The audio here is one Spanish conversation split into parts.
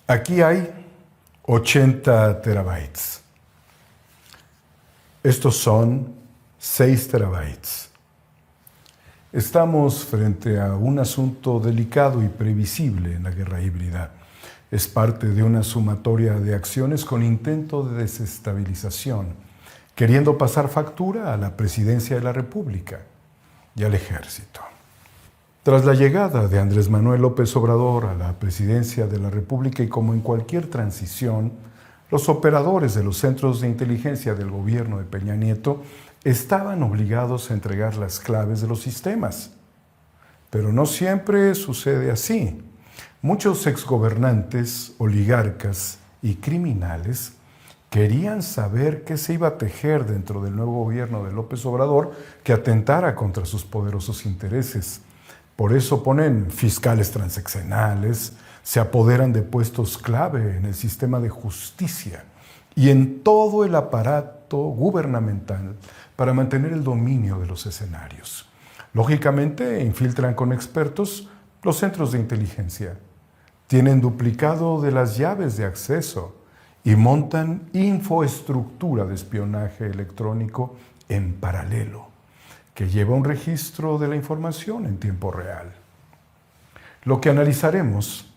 Aquí hay 80 terabytes. Estos son 6 terabytes. Estamos frente a un asunto delicado y previsible en la guerra híbrida. Es parte de una sumatoria de acciones con intento de desestabilización, queriendo pasar factura a la presidencia de la República y al ejército. Tras la llegada de Andrés Manuel López Obrador a la presidencia de la República y como en cualquier transición, los operadores de los centros de inteligencia del gobierno de Peña Nieto estaban obligados a entregar las claves de los sistemas. Pero no siempre sucede así. Muchos exgobernantes, oligarcas y criminales querían saber qué se iba a tejer dentro del nuevo gobierno de López Obrador que atentara contra sus poderosos intereses. Por eso ponen fiscales transeccionales, se apoderan de puestos clave en el sistema de justicia y en todo el aparato gubernamental para mantener el dominio de los escenarios. Lógicamente, infiltran con expertos los centros de inteligencia, tienen duplicado de las llaves de acceso y montan infraestructura de espionaje electrónico en paralelo, que lleva un registro de la información en tiempo real. Lo que analizaremos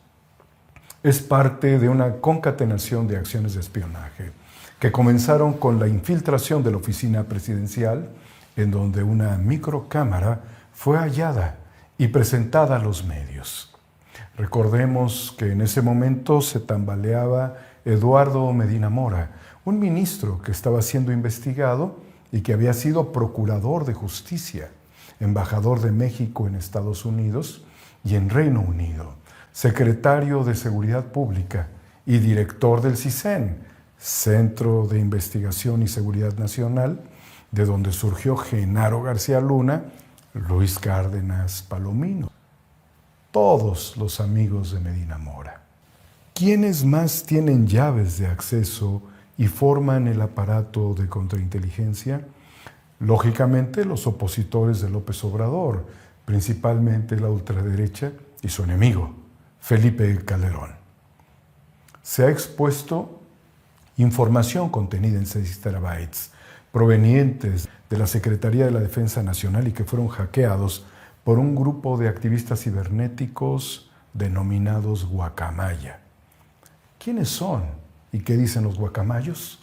es parte de una concatenación de acciones de espionaje que comenzaron con la infiltración de la oficina presidencial, en donde una microcámara fue hallada y presentada a los medios. Recordemos que en ese momento se tambaleaba Eduardo Medina Mora, un ministro que estaba siendo investigado y que había sido procurador de justicia, embajador de México en Estados Unidos y en Reino Unido, secretario de Seguridad Pública y director del CISEN, Centro de Investigación y Seguridad Nacional, de donde surgió Genaro García Luna, Luis Cárdenas Palomino, todos los amigos de Medina Mora. ¿Quiénes más tienen llaves de acceso y forman el aparato de contrainteligencia? Lógicamente, los opositores de López Obrador, principalmente la ultraderecha y su enemigo, Felipe Calderón. Se ha expuesto información contenida en 6 terabytes, provenientes de la Secretaría de la Defensa Nacional y que fueron hackeados por un grupo de activistas cibernéticos denominados guacamaya. ¿Quiénes son? ¿Y qué dicen los guacamayos?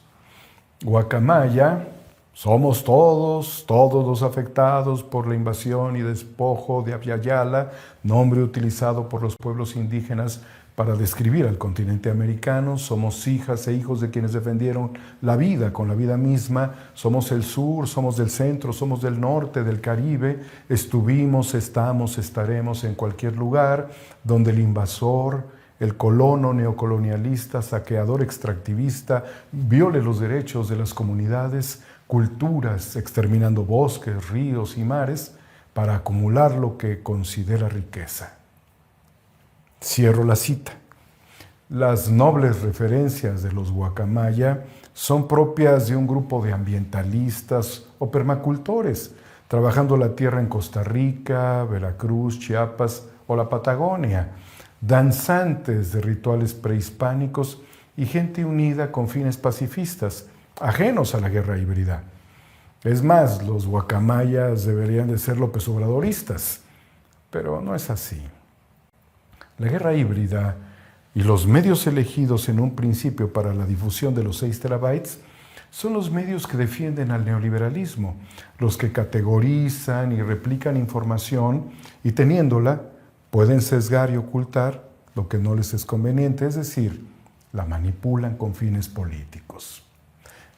Guacamaya somos todos los afectados por la invasión y despojo de Abya Yala, nombre utilizado por los pueblos indígenas para describir al continente americano. Somos hijas e hijos de quienes defendieron la vida con la vida misma. Somos el sur, somos del centro, somos del norte, del Caribe. Estuvimos, estamos, estaremos en cualquier lugar donde el invasor, el colono neocolonialista, saqueador extractivista, viole los derechos de las comunidades, culturas, exterminando bosques, ríos y mares para acumular lo que considera riqueza. Cierro la cita. Las nobles referencias de los guacamaya son propias de un grupo de ambientalistas o permacultores, trabajando la tierra en Costa Rica, Veracruz, Chiapas o la Patagonia, danzantes de rituales prehispánicos y gente unida con fines pacifistas, ajenos a la guerra híbrida. Es más, los guacamayas deberían de ser López Obradoristas, pero no es así. La guerra híbrida y los medios elegidos en un principio para la difusión de los 6 terabytes son los medios que defienden al neoliberalismo, los que categorizan y replican información y teniéndola pueden sesgar y ocultar lo que no les es conveniente, es decir, la manipulan con fines políticos.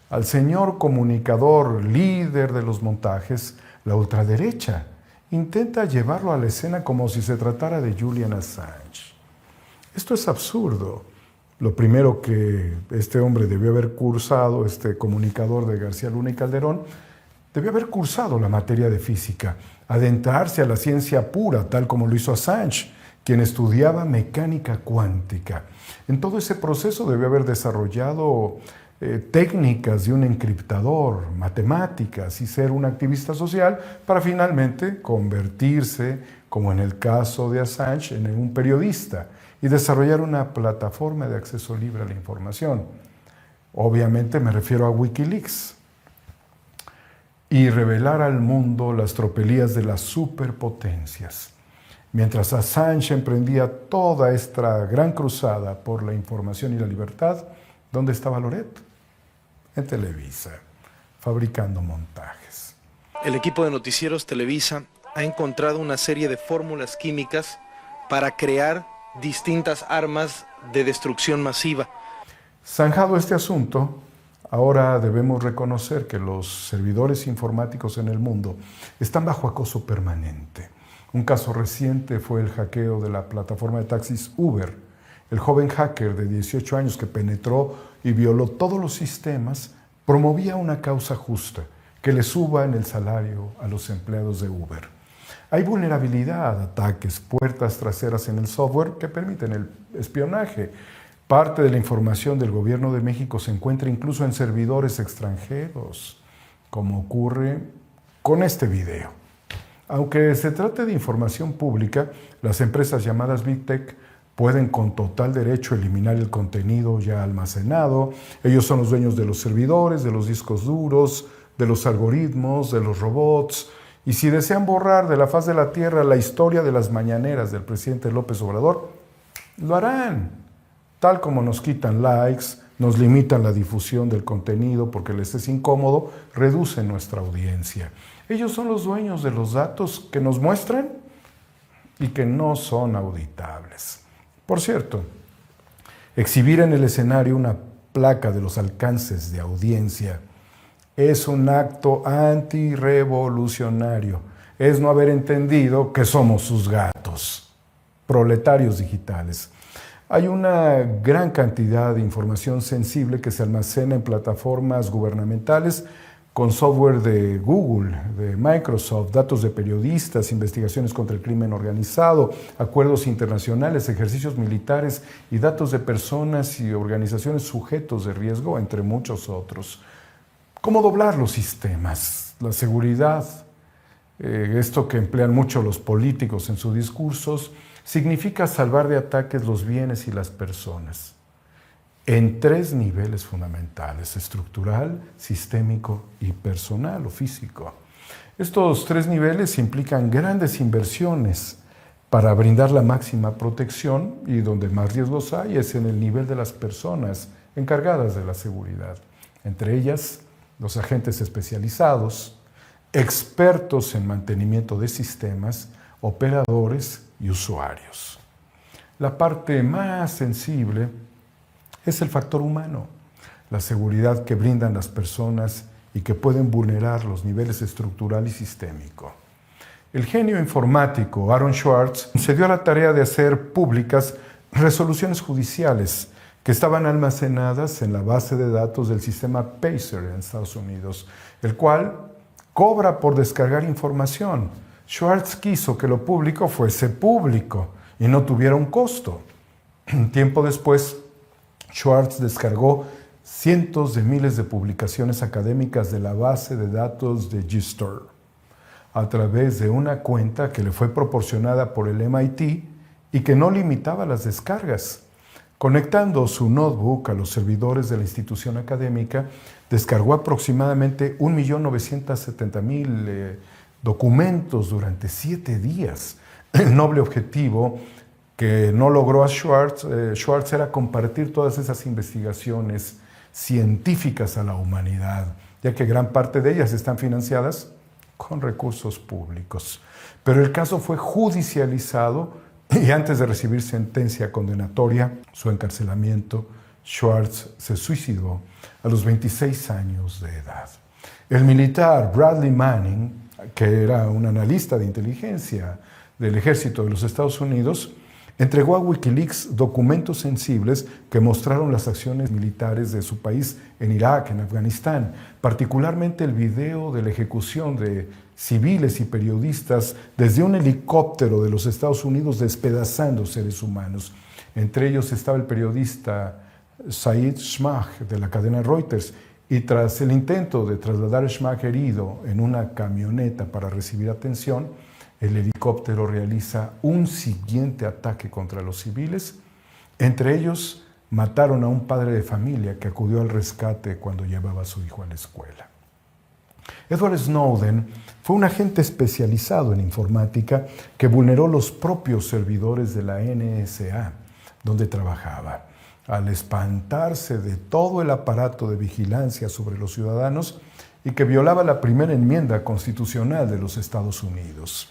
Al señor comunicador, líder de los montajes, la ultraderecha intenta llevarlo a la escena como si se tratara de Julian Assange. Esto es absurdo. Lo primero que este hombre debió haber cursado, este comunicador de García Luna y Calderón, debió haber cursado la materia de física, adentrarse a la ciencia pura, tal como lo hizo Assange, quien estudiaba mecánica cuántica. En todo ese proceso debió haber desarrollado técnicas de un encriptador, matemáticas y ser un activista social para finalmente convertirse, como en el caso de Assange, en un periodista y desarrollar una plataforma de acceso libre a la información. Obviamente me refiero a Wikileaks. Y revelar al mundo las tropelías de las superpotencias. Mientras Assange emprendía toda esta gran cruzada por la información y la libertad, ¿dónde estaba Loret? En Televisa, fabricando montajes. El equipo de Noticieros Televisa ha encontrado una serie de fórmulas químicas para crear distintas armas de destrucción masiva. Zanjado este asunto, ahora debemos reconocer que los servidores informáticos en el mundo están bajo acoso permanente. Un caso reciente fue el hackeo de la plataforma de taxis Uber. El joven hacker de 18 años que penetró y violó todos los sistemas promovía una causa justa, que le suban el salario a los empleados de Uber. Hay vulnerabilidad, ataques, puertas traseras en el software que permiten el espionaje. Parte de la información del gobierno de México se encuentra incluso en servidores extranjeros, como ocurre con este video. Aunque se trate de información pública, las empresas llamadas Big Tech pueden con total derecho eliminar el contenido ya almacenado. Ellos son los dueños de los servidores, de los discos duros, de los algoritmos, de los robots. Y si desean borrar de la faz de la tierra la historia de las mañaneras del presidente López Obrador, lo harán. Tal como nos quitan likes, nos limitan la difusión del contenido porque les es incómodo, reducen nuestra audiencia. Ellos son los dueños de los datos que nos muestran y que no son auditables. Por cierto, exhibir en el escenario una placa de los alcances de audiencia es un acto antirrevolucionario. Es no haber entendido que somos sus gatos, proletarios digitales. Hay una gran cantidad de información sensible que se almacena en plataformas gubernamentales con software de Google, de Microsoft, datos de periodistas, investigaciones contra el crimen organizado, acuerdos internacionales, ejercicios militares y datos de personas y organizaciones sujetos de riesgo, entre muchos otros. ¿Cómo doblar los sistemas? La seguridad, esto que emplean mucho los políticos en sus discursos, significa salvar de ataques los bienes y las personas en 3 niveles fundamentales: estructural, sistémico y personal o físico. Estos 3 niveles implican grandes inversiones para brindar la máxima protección, y donde más riesgos hay es en el nivel de las personas encargadas de la seguridad. Entre ellas, los agentes especializados, expertos en mantenimiento de sistemas, operadores y usuarios. La parte más sensible es el factor humano, la seguridad que brindan las personas y que pueden vulnerar los niveles estructural y sistémico. El genio informático Aaron Swartz se dio a la tarea de hacer públicas resoluciones judiciales que estaban almacenadas en la base de datos del sistema Pacer en Estados Unidos, el cual cobra por descargar información. Swartz quiso que lo público fuese público y no tuviera un costo. Tiempo después, Swartz descargó cientos de miles de publicaciones académicas de la base de datos de GSTOR a través de una cuenta que le fue proporcionada por el MIT y que no limitaba las descargas. Conectando su notebook a los servidores de la institución académica, descargó aproximadamente 1.970.000 documentos durante 7 días. El noble objetivo que no logró a Swartz era compartir todas esas investigaciones científicas a la humanidad, ya que gran parte de ellas están financiadas con recursos públicos. Pero el caso fue judicializado y antes de recibir sentencia condenatoria, su encarcelamiento, Swartz se suicidó a los 26 años de edad. El militar Bradley Manning, que era un analista de inteligencia del ejército de los Estados Unidos, entregó a Wikileaks documentos sensibles que mostraron las acciones militares de su país en Irak, en Afganistán, particularmente el video de la ejecución de civiles y periodistas desde un helicóptero de los Estados Unidos despedazando seres humanos. Entre ellos estaba el periodista Said Shmach de la cadena Reuters, y tras el intento de trasladar a Shmach herido en una camioneta para recibir atención, el helicóptero realiza un siguiente ataque contra los civiles Entre ellos, mataron a un padre de familia que acudió al rescate cuando llevaba a su hijo a la escuela. Edward Snowden fue un agente especializado en informática que vulneró los propios servidores de la NSA, donde trabajaba, al espantarse de todo el aparato de vigilancia sobre los ciudadanos y que violaba la primera enmienda constitucional de los Estados Unidos.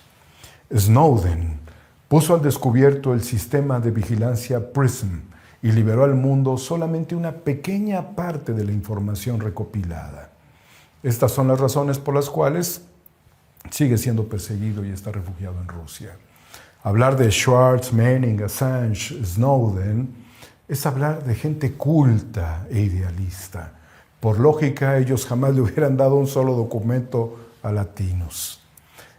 Snowden puso al descubierto el sistema de vigilancia PRISM y liberó al mundo solamente una pequeña parte de la información recopilada. Estas son las razones por las cuales sigue siendo perseguido y está refugiado en Rusia. Hablar de Schwartz, Manning, Assange, Snowden es hablar de gente culta e idealista. Por lógica, ellos jamás le hubieran dado un solo documento a latinos.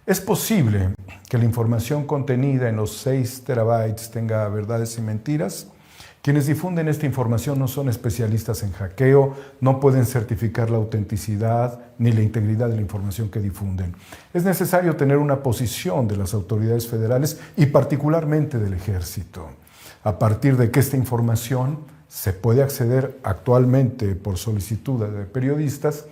Es posible que la información contenida en los 6 terabytes tenga verdades y mentiras. Quienes difunden esta información no son especialistas en hackeo, no pueden certificar la autenticidad ni la integridad de la información que difunden. Es necesario tener una posición de las autoridades federales y particularmente del ejército. A partir de que esta información se puede acceder actualmente por solicitud de periodistas,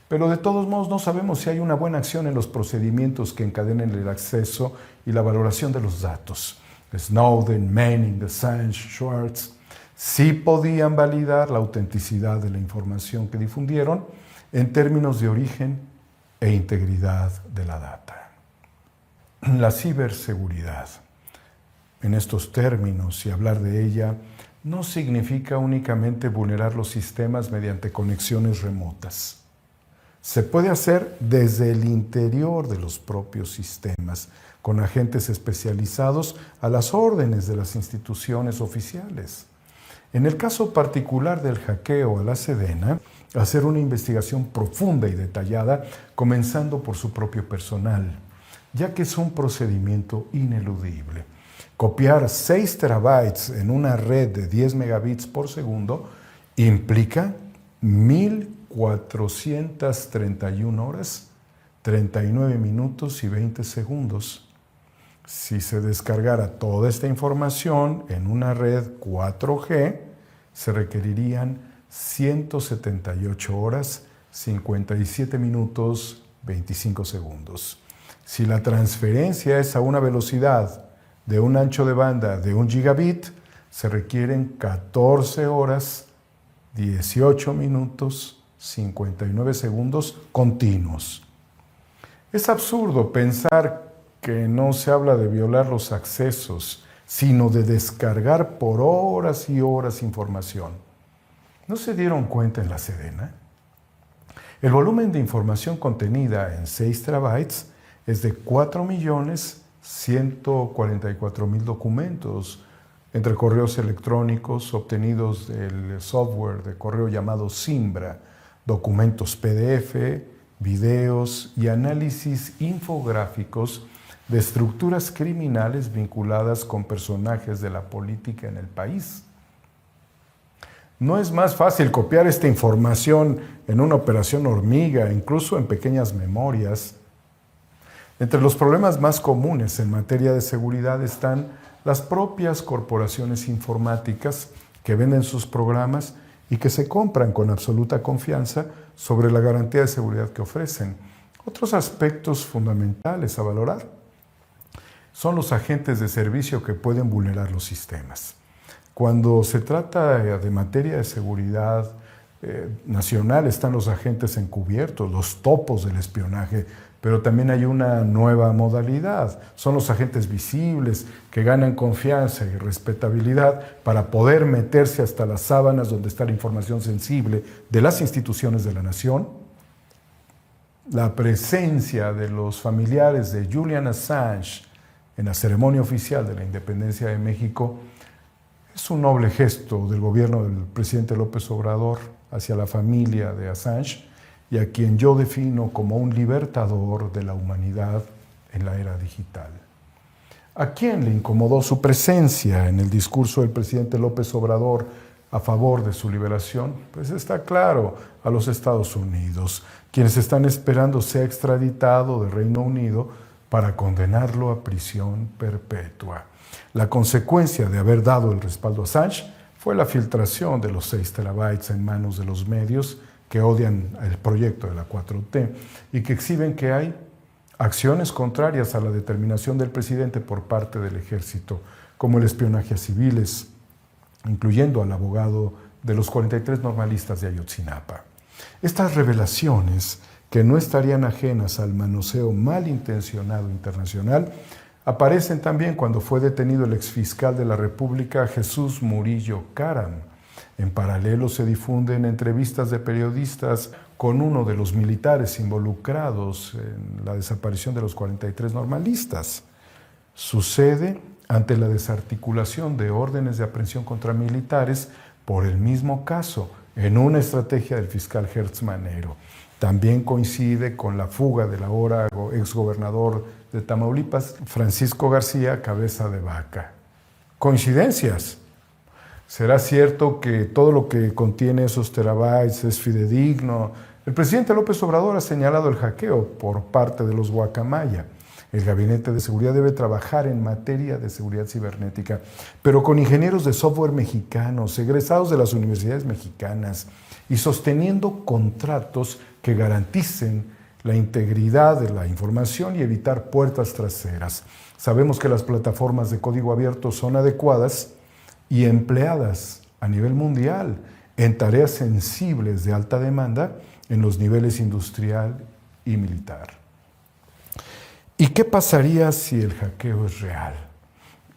pero de todos modos no sabemos si hay una buena acción en los procedimientos que encadenen el acceso y la valoración de los datos. Snowden, Manning, Assange, Schwartz sí podían validar la autenticidad de la información que difundieron en términos de origen e integridad de la data. La ciberseguridad, en estos términos y hablar de ella, no significa únicamente vulnerar los sistemas mediante conexiones remotas. Se puede hacer desde el interior de los propios sistemas, con agentes especializados a las órdenes de las instituciones oficiales. En el caso particular del hackeo a la Sedena, hacer una investigación profunda y detallada, comenzando por su propio personal, ya que es un procedimiento ineludible. Copiar 6 terabytes en una red de 10 megabits por segundo implica 1,431 horas, 39 minutos y 20 segundos. Si se descargara toda esta información en una red 4G, se requerirían 178 horas, 57 minutos, 25 segundos. Si la transferencia es a una velocidad de un ancho de banda de 1 gigabit, se requieren 14 horas, 18 minutos, 59 segundos continuos. Es absurdo pensar que no se habla de violar los accesos, sino de descargar por horas y horas información. ¿No se dieron cuenta en la Sedena? El volumen de información contenida en 6 terabytes es de 4.144.000 documentos, entre correos electrónicos obtenidos del software de correo llamado Zimbra, documentos PDF, videos y análisis infográficos de estructuras criminales vinculadas con personajes de la política en el país. ¿No es más fácil copiar esta información en una operación hormiga, incluso en pequeñas memorias? Entre los problemas más comunes en materia de seguridad están las propias corporaciones informáticas que venden sus programas y que se compran con absoluta confianza sobre la garantía de seguridad que ofrecen. Otros aspectos fundamentales a valorar son los agentes de servicio que pueden vulnerar los sistemas. Cuando se trata de materia de seguridad nacional, están los agentes encubiertos, los topos del espionaje, pero también hay una nueva modalidad. Son los agentes visibles que ganan confianza y respetabilidad para poder meterse hasta las sábanas donde está la información sensible de las instituciones de la nación. La presencia de los familiares de Julian Assange en la ceremonia oficial de la independencia de México es un noble gesto del gobierno del presidente López Obrador hacia la familia de Assange y a quien yo defino como un libertador de la humanidad en la era digital. ¿A quién le incomodó su presencia en el discurso del presidente López Obrador a favor de su liberación? Pues está claro, a los Estados Unidos, quienes están esperando sea extraditado del Reino Unido para condenarlo a prisión perpetua. La consecuencia de haber dado el respaldo a Assange fue la filtración de los 6 terabytes en manos de los medios que odian el proyecto de la 4T y que exhiben que hay acciones contrarias a la determinación del presidente por parte del ejército, como el espionaje a civiles, incluyendo al abogado de los 43 normalistas de Ayotzinapa. Estas revelaciones, que no estarían ajenas al manoseo malintencionado internacional, aparecen también cuando fue detenido el exfiscal de la República, Jesús Murillo Caram. En paralelo se difunden entrevistas de periodistas con uno de los militares involucrados en la desaparición de los 43 normalistas. Sucede ante la desarticulación de órdenes de aprehensión contra militares por el mismo caso, en una estrategia del fiscal Hertz Manero. También coincide con la fuga del ahora exgobernador de Tamaulipas, Francisco García Cabeza de Vaca. ¿Coincidencias? ¿Será cierto que todo lo que contiene esos terabytes es fidedigno? El presidente López Obrador ha señalado el hackeo por parte de los guacamaya. El Gabinete de Seguridad debe trabajar en materia de seguridad cibernética, pero con ingenieros de software mexicanos, egresados de las universidades mexicanas y sosteniendo contratos que garanticen la integridad de la información y evitar puertas traseras. Sabemos que las plataformas de código abierto son adecuadas y empleadas a nivel mundial en tareas sensibles de alta demanda en los niveles industrial y militar. ¿Y qué pasaría si el hackeo es real?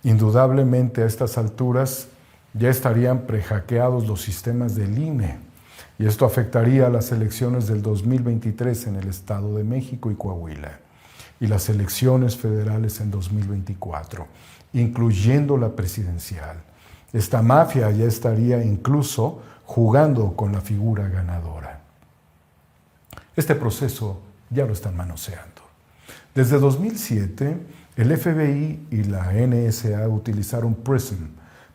Indudablemente a estas alturas ya estarían prehackeados los sistemas del INE y esto afectaría a las elecciones del 2023 en el Estado de México y Coahuila y las elecciones federales en 2024, incluyendo la presidencial. Esta mafia ya estaría incluso jugando con la figura ganadora. Este proceso ya lo están manoseando. Desde 2007, el FBI y la NSA utilizaron PRISM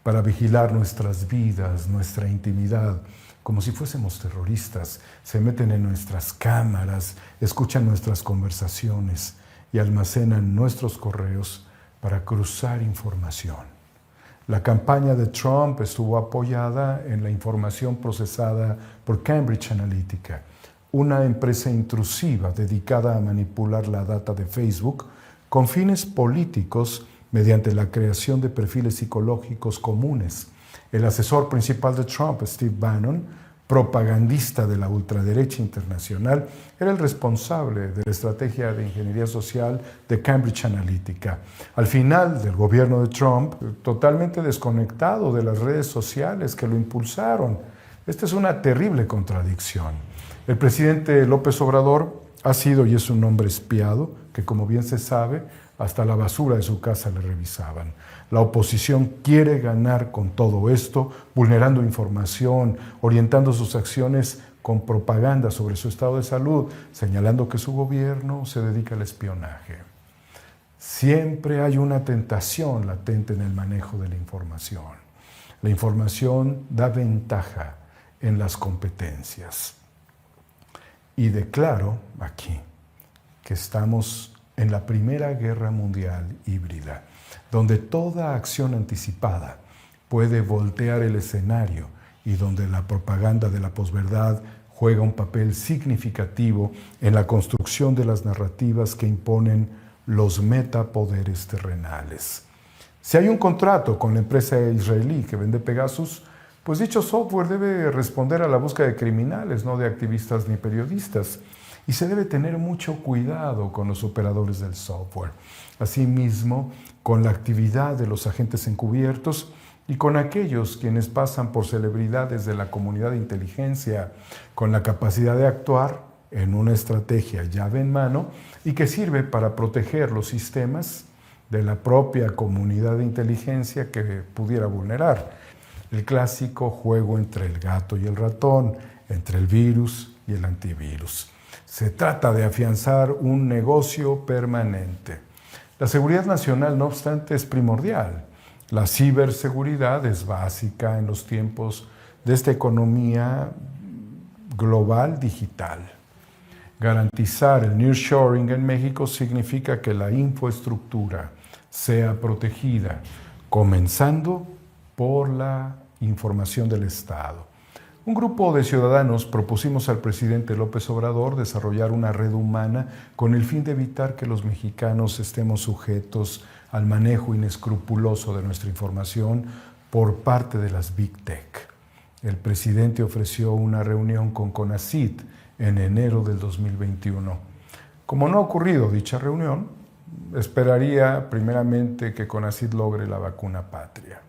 para vigilar nuestras vidas, nuestra intimidad, como si fuésemos terroristas. Se meten en nuestras cámaras, escuchan nuestras conversaciones y almacenan nuestros correos para cruzar información. La campaña de Trump estuvo apoyada en la información procesada por Cambridge Analytica, una empresa intrusiva dedicada a manipular la data de Facebook con fines políticos mediante la creación de perfiles psicológicos comunes. El asesor principal de Trump, Steve Bannon, propagandista de la ultraderecha internacional, era el responsable de la estrategia de ingeniería social de Cambridge Analytica. Al final del gobierno de Trump, totalmente desconectado de las redes sociales que lo impulsaron. Esta es una terrible contradicción. El presidente López Obrador ha sido y es un hombre espiado que, como bien se sabe, hasta la basura de su casa le revisaban. La oposición quiere ganar con todo esto, vulnerando información, orientando sus acciones con propaganda sobre su estado de salud, señalando que su gobierno se dedica al espionaje. Siempre hay una tentación latente en el manejo de la información. La información da ventaja en las competencias. Y declaro aquí que estamos en la Primera Guerra Mundial híbrida, donde toda acción anticipada puede voltear el escenario y donde la propaganda de la posverdad juega un papel significativo en la construcción de las narrativas que imponen los metapoderes terrenales. Si hay un contrato con la empresa israelí que vende Pegasus, pues dicho software debe responder a la búsqueda de criminales, no de activistas ni periodistas. Y se debe tener mucho cuidado con los operadores del software. Asimismo, con la actividad de los agentes encubiertos y con aquellos quienes pasan por celebridades de la comunidad de inteligencia, con la capacidad de actuar en una estrategia llave en mano y que sirve para proteger los sistemas de la propia comunidad de inteligencia que pudiera vulnerar. El clásico juego entre el gato y el ratón, entre el virus y el antivirus. Se trata de afianzar un negocio permanente. La seguridad nacional, no obstante, es primordial. La ciberseguridad es básica en los tiempos de esta economía global digital. Garantizar el nearshoring en México significa que la infraestructura sea protegida, comenzando por la información del Estado. Un grupo de ciudadanos propusimos al presidente López Obrador desarrollar una red humana con el fin de evitar que los mexicanos estemos sujetos al manejo inescrupuloso de nuestra información por parte de las Big Tech. El presidente ofreció una reunión con CONACYT en enero del 2021. Como no ha ocurrido dicha reunión, esperaría primeramente que CONACYT logre la vacuna patria.